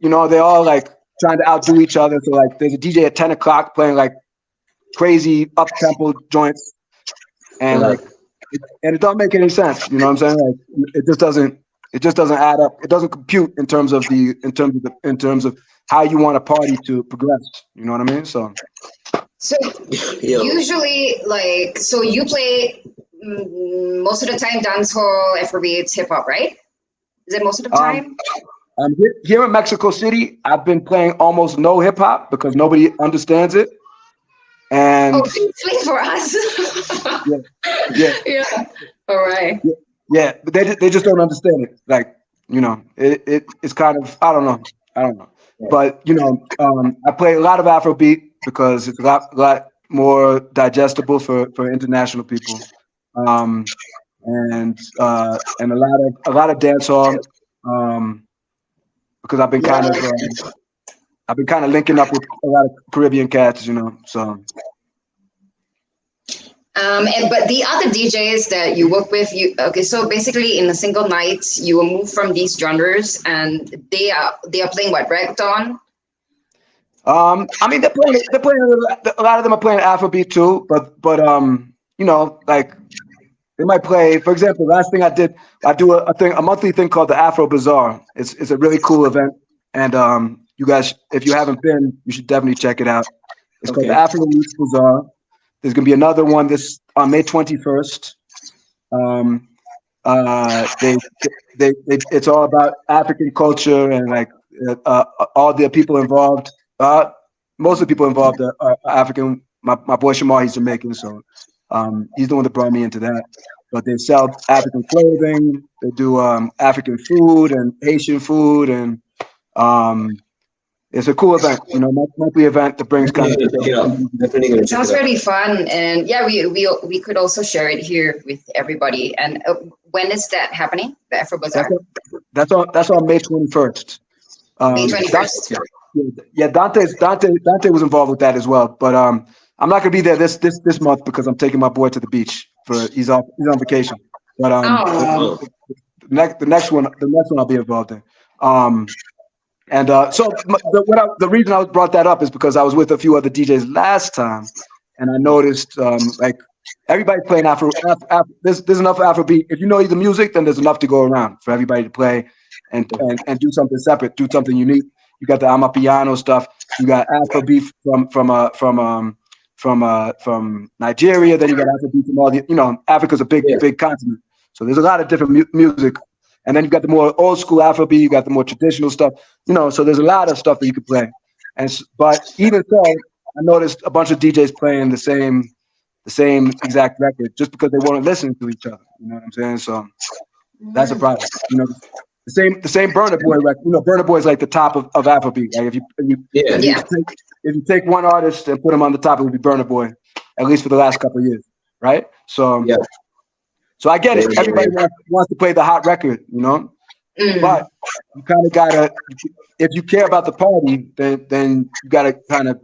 they're all like trying to outdo each other. So like, there's a DJ at 10 o'clock playing like crazy up tempo joints, and and it don't make any sense. You know what I'm saying? Like, it just doesn't add up. It doesn't compute in terms of how you want a party to progress. You know what I mean? So usually, like, so you play most of the time dancehall, Afrobeats, hip hop, right? Is it most of the time? Here in Mexico City, I've been playing almost no hip hop because nobody understands it. And please for us. Yeah. All right. Yeah, but they just don't understand it. Like, it's kind of, I don't know. But I play a lot of Afrobeat because it's a lot more digestible for international people, and a lot of dancehall, because I've been kind of linking up with a lot of Caribbean cats, so. But the other DJs that you work with, so basically in a single night, you will move from these genres, and they are playing what, reggaeton? I mean, they're playing a lot of them are playing Afrobeat too, but like, they might play, for example, last thing I did, I do a monthly thing called the Afro Bazaar. It's a really cool event, and you guys, if you haven't been, you should definitely check it out. It's called the Afro Bazaar. There's gonna be another one on May 21st. It's all about African culture, and like all the people involved. Most of the people involved are African. My boy Shamar, he's Jamaican, so he's the one that brought me into that. But they sell African clothing. They do African food and Haitian food, and it's a cool event, monthly event that brings kind of. It sounds really fun, and yeah, we could also share it here with everybody. And when is that happening? The Afro Bazaar. That's on May 21st. May 21st. Yeah, Dante was involved with that as well, but I'm not gonna be there this month because I'm taking my boy to the beach he's on vacation. But the next one I'll be involved in. And the reason I brought that up is because I was with a few other DJs last time, and I noticed like everybody's playing Afro. There's enough Afrobeat. If you know the music, then there's enough to go around for everybody to play and do something separate, do something unique. You got the Amapiano stuff. You got Afrobeat from Nigeria. Then you got Afrobeat from all the Africa's a big continent. So there's a lot of different music. And then you got the more old school Afrobeat, you got the more traditional stuff, so there's a lot of stuff that you could play. But even so, I noticed a bunch of DJs playing the same exact record just because they weren't listening to each other. You know what I'm saying? So that's a problem. The same Burna Boy record. Burna Boy is like the top of Afrobeat. Like if you take one artist and put him on the top, it would be Burna Boy, at least for the last couple of years, right? So So I get it. Everybody wants to play the hot record, but you kind of gotta. If you care about the party, then you gotta kind of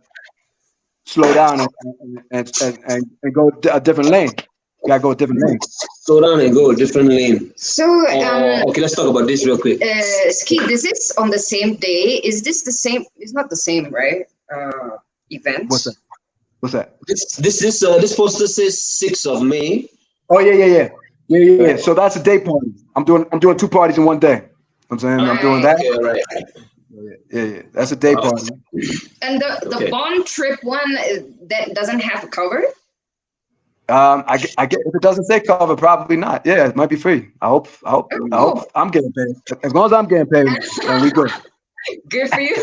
slow down and go a different lane. You gotta go a different lane. Slow down and go a different lane. So, okay, let's talk about this real quick. Ski, this is on the same day. Is this the same? It's not the same, right? Event. What's that? This poster says 6th of May. Oh yeah. So that's a day party. I'm doing 2 parties in one day. I'm saying I'm doing that. Okay, right. Yeah. That's a day party. And the Bond trip one that doesn't have a cover. I get if it doesn't say cover, probably not. Yeah, it might be free. I hope I'm getting paid. As long as I'm getting paid, then we good. Good for you.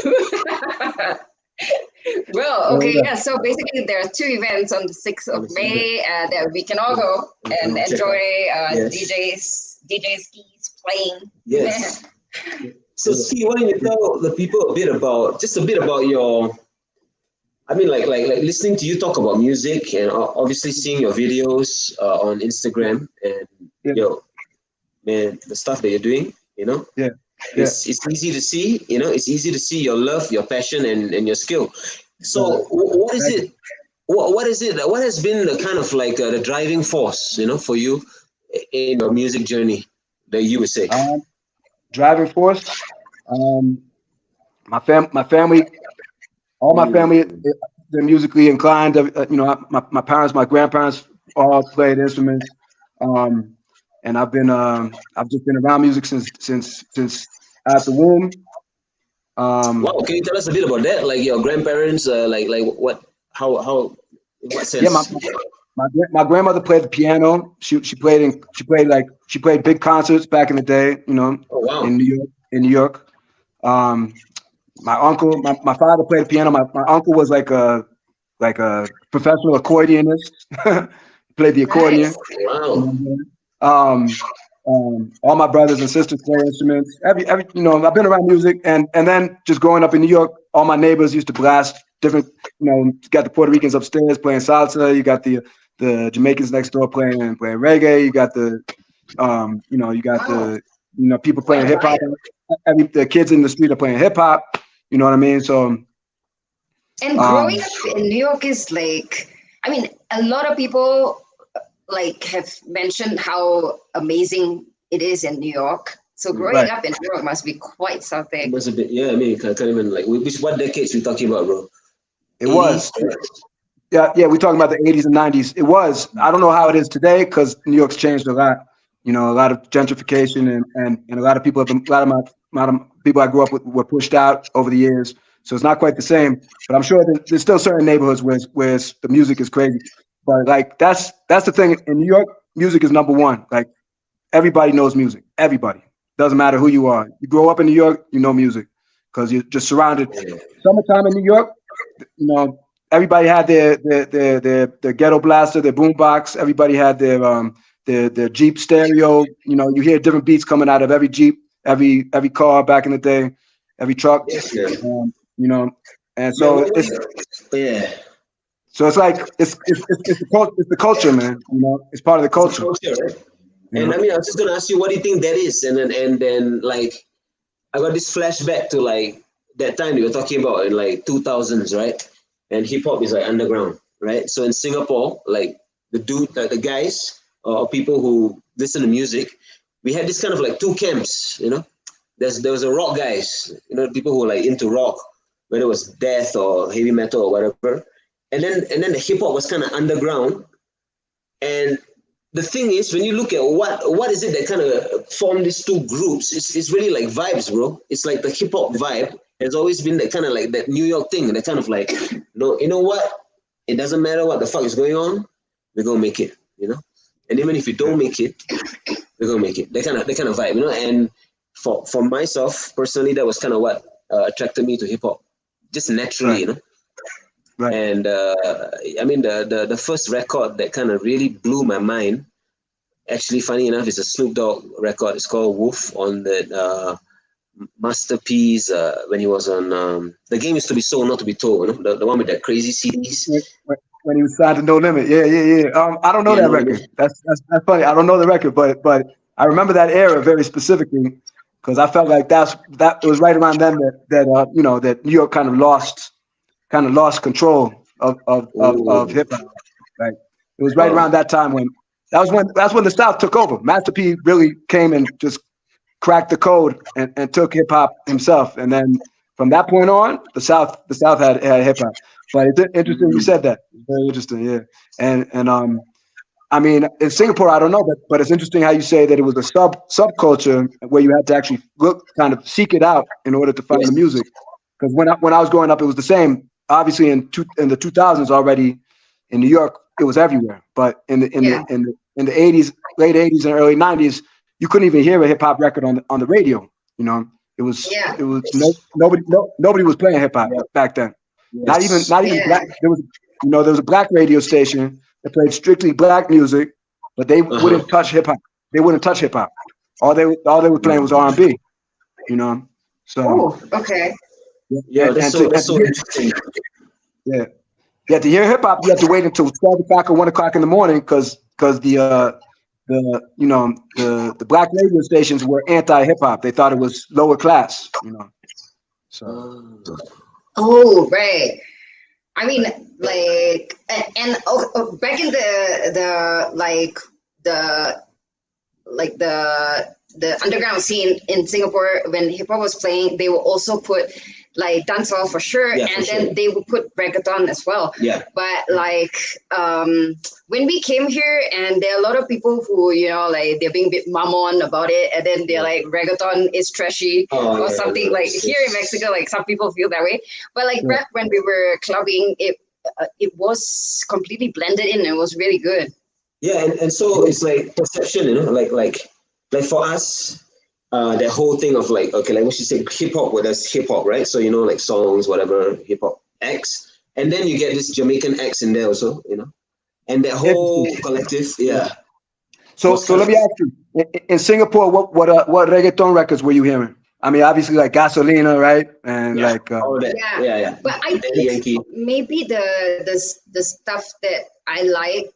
Well, okay, yeah. So basically, there are 2 events on the 6th of May that we can all go and enjoy. DJs Skis playing. Yes. So, Ski, why don't you tell the people a bit about your? I mean, like listening to you talk about music and obviously seeing your videos on Instagram and man, the stuff that you're doing. Yeah. It's easy to see, it's easy to see your love, your passion, and your skill. So what is it? What is it? What has been the kind of like the driving force, for you in your music journey that you would say? Driving force. My family, all my family, they're musically inclined. My parents, my grandparents all played instruments. And I've just been around music since out the womb. Wow, can you tell us a bit about that? Like your grandparents, like what? How? In what sense? Yeah, my grandmother played the piano. She played big concerts back in the day. Oh, wow. In New York. My uncle, my father played the piano. My uncle was like a professional accordionist. Played the accordion. Wow. All my brothers and sisters play instruments. I've been around music, and then just growing up in New York, all my neighbors used to blast different. You got the Puerto Ricans upstairs playing salsa. You got the Jamaicans next door playing reggae. You got the people playing hip hop. The kids in the street are playing hip hop. You know what I mean? So. And growing up in New York is like, I mean, a lot of people have mentioned how amazing it is in New York. So growing up in New York must be quite something. It must have been, I mean, I can't even what decades we talking about, bro? It 80s? Was. Yeah, we're talking about the 80s and 90s. It was. I don't know how it is today because New York's changed a lot. A lot of gentrification and a lot of people a lot of people I grew up with were pushed out over the years. So it's not quite the same. But I'm sure there's still certain neighborhoods where the music is crazy. But that's the thing in New York, music is number one. Like everybody knows music. Everybody. Doesn't matter who you are. You grow up in New York, you know music because you're just surrounded. Summertime in New York, everybody had their ghetto blaster, their boombox. Everybody had their Jeep stereo. You hear different beats coming out of every Jeep, every car back in the day, every truck. And so So it's like it's the culture, man. It's part of the culture. Right? And I mean, I was just gonna ask you, what do you think that is? And then I got this flashback to that time you were talking about in 2000s, right? And hip hop is underground, right? So in Singapore, the guys or people who listen to music, we had this kind of 2 camps, there was a rock guys, you know, people who were like into rock, whether it was death or heavy metal or whatever. And then the hip hop was kind of underground. And the thing is, when you look at what is it that kind of formed these two groups, it's really like vibes, bro. It's like the hip hop vibe has always been that kind of like that New York thing, that kind of like, no, you know what? It doesn't matter what the fuck is going on, we're gonna make it, you know. And even if you don't make it, we're gonna make it. That kind of vibe, you know. And for myself personally, that was kind of what attracted me to hip hop, just naturally, you know. Right. And I mean, the first record that kind of really blew my mind, actually, funny enough, is a Snoop Dogg record. It's called Wolf on the Masterpiece when he was on The Game Is to Be Sold, Not to Be Told, you know? the one with that crazy CDs. When he was signed to No Limit. Yeah. I don't know that record. That's funny. I don't know the record, but I remember that era very specifically because I felt like that was right around then that you know, that New York kind of lost control of hip hop. Right. It was right around that time when that's when the South took over. Master P really came and just cracked the code and took hip hop himself. And then from that point on, the South had hip hop. But it's interesting you said that. It's very interesting, yeah. And I mean, in Singapore, I don't know, but it's interesting how you say that it was a subculture where you had to actually kind of seek it out in order to find the music. Because when I was growing up, it was the same. Obviously, in the 2000s already in New York, it was everywhere. But in the 80s, late 80s and early 90s, you couldn't even hear a hip hop record on the radio. You know, it was nobody was playing hip hop back then. Yes. Not even black. There was a black radio station that played strictly black music, but they wouldn't touch hip hop. They wouldn't touch hip hop. All they were playing was R&B. You know, so. Okay. Yeah, that's so interesting. Yeah, to hear hip hop, you have to wait until 12 o'clock or 1 o'clock in the morning because the black radio stations were anti-hip hop. They thought it was lower class, you know. So. Oh, right. I mean, like, and back in the underground scene in Singapore, when hip hop was playing, they will also put like dancehall for sure, then they would put reggaeton as well. Yeah. But like when we came here, and there are a lot of people who, you know, like they're being a bit mamon about it, and then they're like reggaeton is trashy or something. Like here in Mexico, like some people feel that way. But like back when we were clubbing, it was completely blended in. It was really good. Yeah, and so it's like perception, you know, like for us. That whole thing of like, okay, like what you say, hip hop, well, there's hip hop, right? So, you know, like songs, whatever, hip hop X. And then you get this Jamaican X in there also, you know, and that whole collective, So let me ask you, in Singapore, what reggaeton records were you hearing? I mean, obviously like Gasolina, right? And like, all that. Yeah. But I think maybe the stuff that I like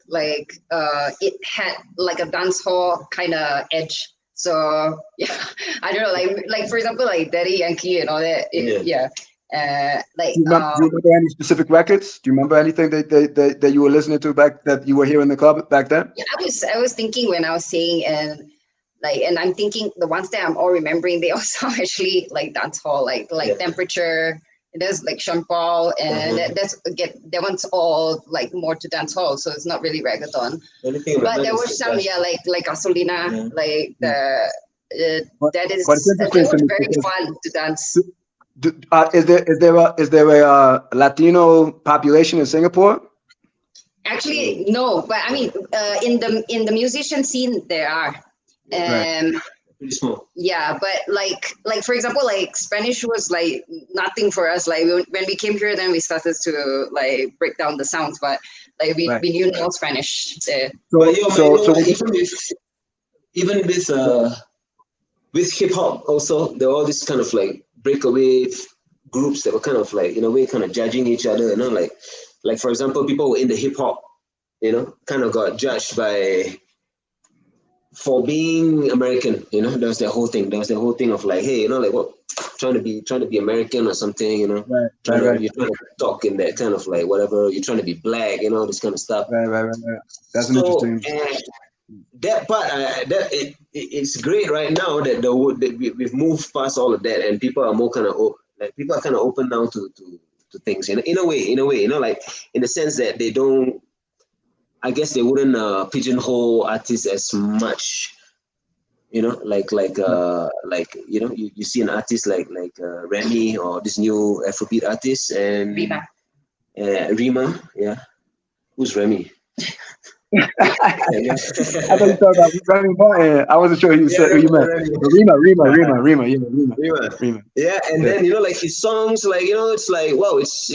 it had like a dancehall kind of edge. So yeah, I don't know, like for example, like Daddy Yankee and all that. Like. Do you remember any specific records? Do you remember anything that you were listening to that you were here in the club back then? Yeah, I was thinking when I was saying and I'm thinking the ones that I'm all remembering, they also actually like dancehall, like Temperature. There's like Sean Paul, and that one's all like more to dance hall, so it's not really reggaeton. But there was some, like Gasolina, like that was very fun to dance. Is there a Latino population in Singapore? Actually, no, but I mean, in the musician scene there are. Pretty small. Yeah, but like for example, like Spanish was like nothing for us. Like when we came here, then we started to like break down the sounds, but like we knew no Spanish there. Even with hip hop also, there were all these kind of like breakaway groups that were kind of like, in a way, kind of judging each other, you know, like for example, people who were in the hip hop, you know, kind of got judged for being American, you know. There was the whole thing of like, hey, you know, like what, trying to be American or something, you know. You're trying to talk in that kind of like whatever. You're trying to be black, you know, this kind of stuff. Right. That's interesting. that part, it's great right now that we've moved past all of that, and people are more kind of people are kind of open now to things. In a way, like in the sense that they don't. I guess they wouldn't pigeonhole artists as much. Like you see an artist like Remy or this new Afrobeat artist and Rima, yeah. Who's Remy? I thought you talking about Remy Martin. I wasn't sure who you said who you meant. Rima. Yeah, and then like his songs, like it's like wow, it's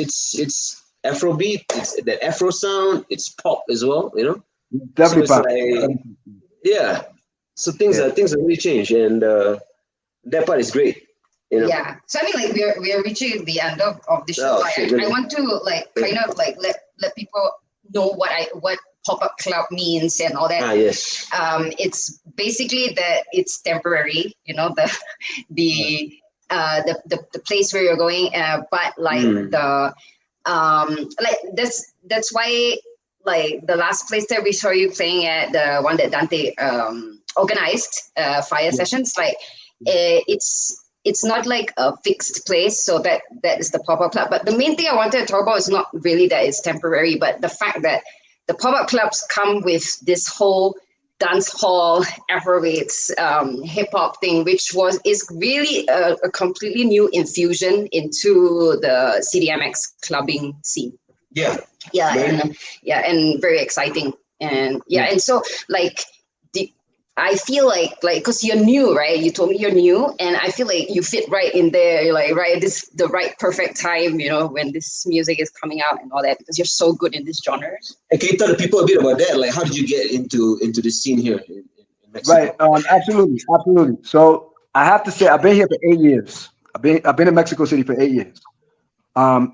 Afrobeat, it's the Afro sound, it's pop as well, Definitely so pop. Yeah. So things have really changed, and that part is great. Yeah. So I mean, like we are reaching the end of the show. I want to like kind of like let people know what pop-up club means and all that. Yes. It's basically that it's temporary. The place where you're going, but like like that's why like the last place that we saw you playing at, the one that Dante organized, fire sessions, like it's not like a fixed place, so that is the pop-up club. But the main thing I wanted to talk about is not really that it's temporary, but the fact that the pop-up clubs come with this whole dance hall, Afrobeats, hip-hop thing, which is really a completely new infusion into the CDMX clubbing scene. Yeah. And very exciting. And and so like I feel like because you're new, right? You told me you're new, and I feel like you fit right in there. You're like the right perfect time, when this music is coming out and all that, because you're so good in these genres. And can you tell the people a bit about that? Like, how did you get into the scene here in Mexico? Right. Absolutely. So I have to say, I've been here for 8 years. I've been in Mexico City for 8 years. I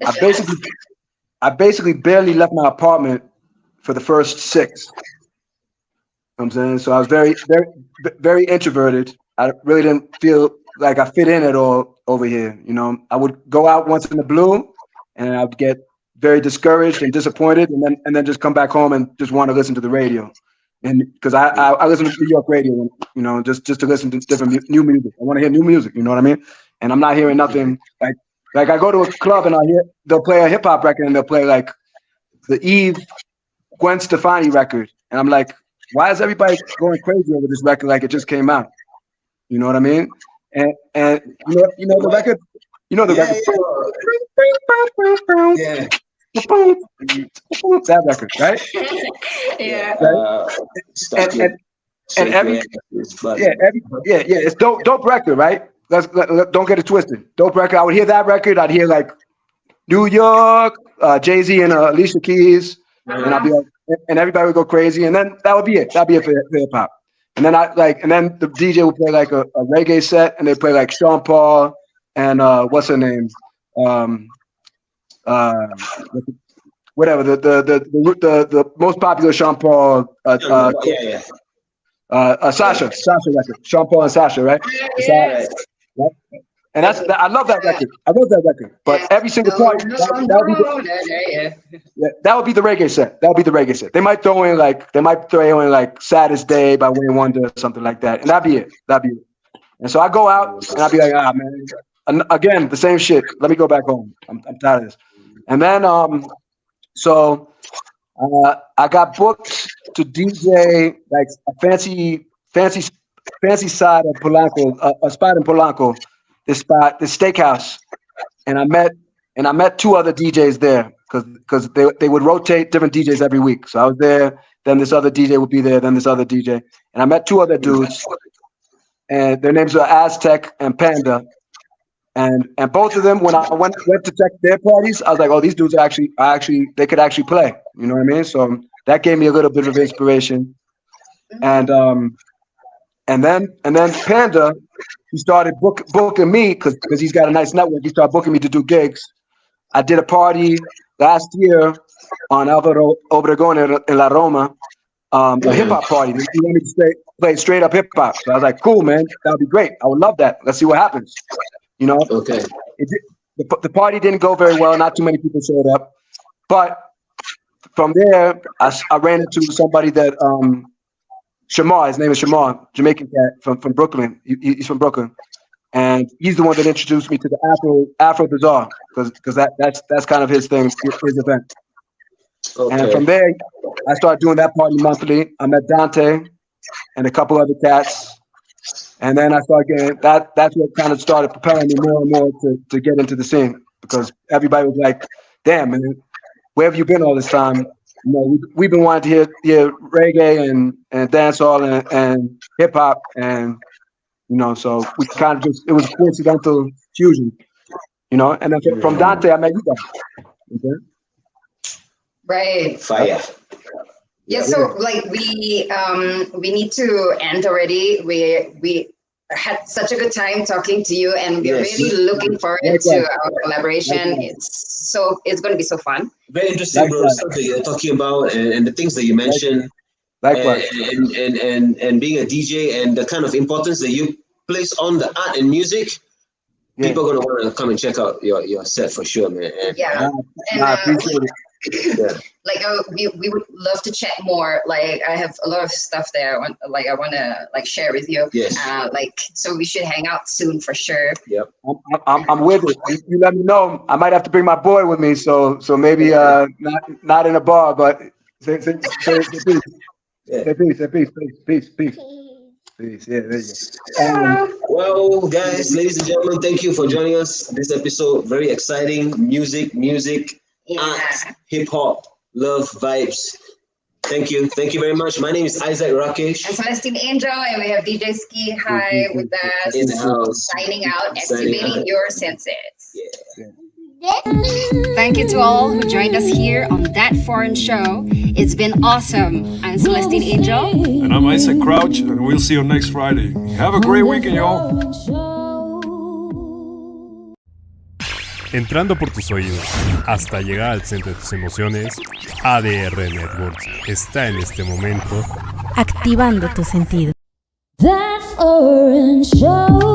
basically barely left my apartment for the first 6. You know what I'm saying? So I was very, very, very introverted. I really didn't feel like I fit in at all over here. I would go out once in the blue, and I would get very discouraged and disappointed, and then just come back home and just want to listen to the radio. And because I listen to New York radio, just to listen to different new music. I want to hear new music. You know what I mean? And I'm not hearing nothing like I go to a club and they'll play a hip hop record and they'll play like the Eve Gwen Stefani record, and I'm like, why is everybody going crazy over this record like it just came out? You know what I mean? And the record, record. Yeah. That record, right? Yeah. It's dope record, right? Don't get it twisted. Dope record. I would hear that record. I'd hear like New York, Jay-Z and Alicia Keys, and I'd be like, and everybody would go crazy, and then that would be it. That'd be it for hip hop. And then then the DJ would play like a reggae set, and they play like Sean Paul and what's her name, whatever the most popular Sean Paul, Sasha record, Sean Paul and Sasha, right? Yeah. Right? And I love that record. I love that record. But every single part, that would be the reggae set. That would be the reggae set. They might throw in like Saddest Day by Wayne Wonder or something like that. And that'd be it. And so I go out and I'd be like, man. And again, the same shit. Let me go back home. I'm tired of this. And then so I got booked to DJ like a fancy side of Polanco, a spot in Polanco. This steakhouse, and I met 2 other DJs there because they would rotate different DJs every week. So I was there, then this other DJ would be there, then this other DJ, and I met 2 other dudes, and their names were Aztec and Panda, and both of them, when I went to check their parties, I was like, oh, these dudes are actually they could actually play. You know what I mean? So that gave me a little bit of inspiration, and then Panda. He started booking me because he's got a nice network. He started booking me to do gigs. I did a party last year on Álvaro Obregón in La Roma, a hip hop party. He wanted me to play straight up hip hop. So I was like, cool, man, that would be great. I would love that. Let's see what happens. Okay. The party didn't go very well. Not too many people showed up. But from there, I ran into somebody that Shamar. His name is Shamar, Jamaican cat from Brooklyn. He's from Brooklyn, and he's the one that introduced me to the Afro Bazaar because that's kind of his thing, his event. Okay. And from there, I started doing that party monthly. I met Dante and a couple other cats. And then I started getting that's what kind of started propelling me more and more to get into the scene, because everybody was like, damn, man, where have you been all this time? You know, we've been wanting to hear reggae and dancehall and hip hop, and you know, so we kind of it was a coincidental fusion, you know. And then from Dante, I met you guys. Okay? Right. Fire. Yeah, so like we need to end already. We had such a good time talking to you, and we're really looking forward to our collaboration. It's going to be so fun. Very interesting, bro. Stuff that you're talking about, and the things that you mentioned, and being a DJ, and the kind of importance that you place on the art and music. People are gonna want to come and check out your set for sure, man. And, I appreciate it. Like we would love to chat more. Like I have a lot of stuff there. I want to share with you. Yes. So we should hang out soon for sure. Yep. I'm with it. You let me know. I might have to bring my boy with me. So maybe not in a bar, but say peace. Say peace. Peace. Yeah, there you go. Well, guys, ladies and gentlemen, thank you for joining us. This episode, very exciting. Music. Art, hip hop, love, vibes. Thank you very much. My name is Isaac Rakesh. I'm Celestine Angel, and we have DJ Ski High with us. In the house. Signing out, activating your senses. Yeah. Thank you to all who joined us here on That Foreign Show. It's been awesome. I'm Celestine Angel. And I'm Isaac Crouch, and we'll see you next Friday. Have a great weekend, y'all. Entrando por tus oídos hasta llegar al centro de tus emociones, ADR Networks está en este momento Activando tus sentidos. That foreign show.